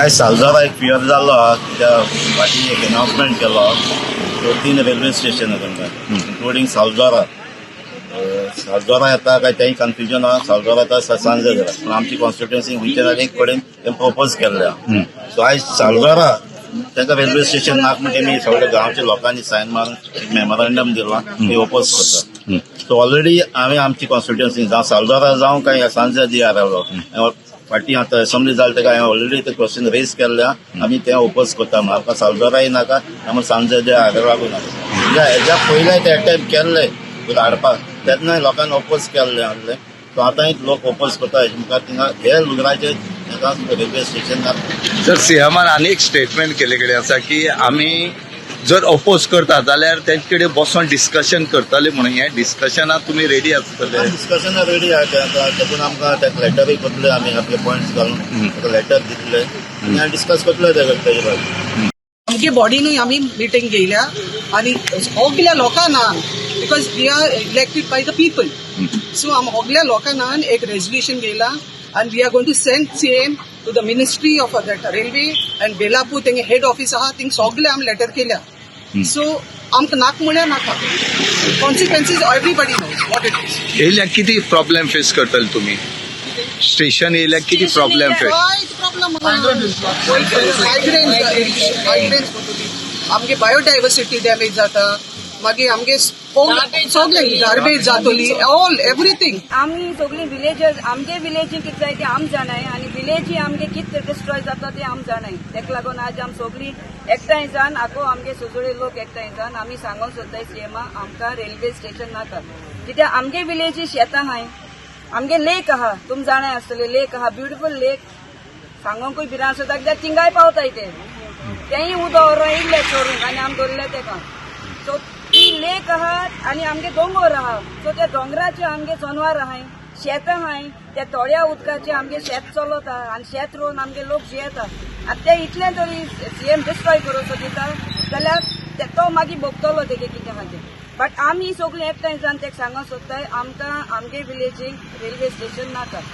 आयज सालगारा एक फियर जाल्लो आहा त्या फाटीं एक अनाउन्समेंट केलो 3 रेल्वे स्टेशन इन्क्लुडींग सालगारा येता काय तेंय कन्फ्युजन आहा. सालगारा येता सांजे पूण आमची कॉन्स्टिट्युएन्सी खंयच्या एक कडेन तें प्रपोज केल्लें आहा. सो आयज सालगारा तांकां रेल्वे स्टेशन नाक म्हणजे मी सगळ्या गांवच्या लोकांनी सायन मारून एक मेमोरंडम दिला ते ओपोज करता. सो ऑलरेडी हांवें आमची कॉन्स्टिट्युएन्सी जावं सालगारा जावं काय सांजे दियार फाटीं आतां असेंब्ली जाली तेका हांवें ऑलरेडी ते क्वेश्चन रेज केल्ल्या आमी तें ओपोज करता. म्हाका सालगाराय नाका आमी सांजे लागून नाका हेज्या पयलें ते अटेम्प्ट केल्ले हाडपाक तेन्ना लोकांनी ओपोज केल्ले आसले. सो आतांय लोक ओपोज करता मुखार थिंगा हे लुगराचे रेल्वे स्टेशनार. सर सीएमान आनी एक स्टेटमेंट केले कडेन आसा की आमी जर ओपोज करता जाल्यार तेंचे कडेन बसून डिस्कशन करतले म्हणून हे डिस्कशनाक तुमी रेडी आसतले. डिस्कशनाक रेडी आहा देखून आमकां तेका लेटरूय करतले आमी आपले पॉयंट्स घालून तेका लेटर दितले आनी डिस्कस करतले तेजे बाबतींत. आमगे बॉडीनूय आमी मिटींग घेयल्या आनी सगल्या लोकांना because we are elected by the people. So आम सगल्या लोकांना एक रेजोल्युशन घेयला and we are going to send same to the ministry of that railway and Belapur thing head office aha thing sogle am letter kelya. So amk nak mulya naka consequences everybody knows what it is. येयल्याक किती problem face करतले तुमी station येयल्याक किती problem face problem migrants आमगे biodiversity damage जाता मागीर आमगे सगळे garbage जातली ऑल एवरीथिंग. आमी सगळी विलेजर्स आमगे विलेजी कितें जाय ते आम जाणाय आनी विलेजी आमगे कितें डिस्ट्रॉय जाता ते आम जाणाय. तेका लागून आज आम सगळी एकठांय जावन आखो आमगे सुसुळे लोक एकठांय जावन आमी सांगूंक सोदताय सीएमाक आमकां रेल्वे स्टेशन नाका. कित्याक आमगे विलेजी शेतां आहाय आमगे लेक आहा तुम जाणाय आसतले लेक आहा ब्युटिफूल लेक सांगोंकूय भिरां सुद्दां कित्याक थिंगाय पावताय तेंय उदक रोयिल्लें चोरूंक आनी आमी दवरलें तेका. सो ती लेक आहात आनी आमगे दोंगर आहा. सो त्या दोंगराचे आमगे जनावर आहाय शेतां आहाय त्या तळ्या उदकाचे आमगे शेत चलता आनी शेत रोवन आमगे लोक जियेता. आतां ते इतलें तरी सीएम डिस्ट्रॉय करूं सोदिता जाल्यार तो मागीर भोगतलो तेगे कितें आहा तें. बट आमी सगळीं एकठांय जावन तेका सांगूंक सोदताय आमकां आमगे विलेजीक रेल्वे स्टेशन नाका.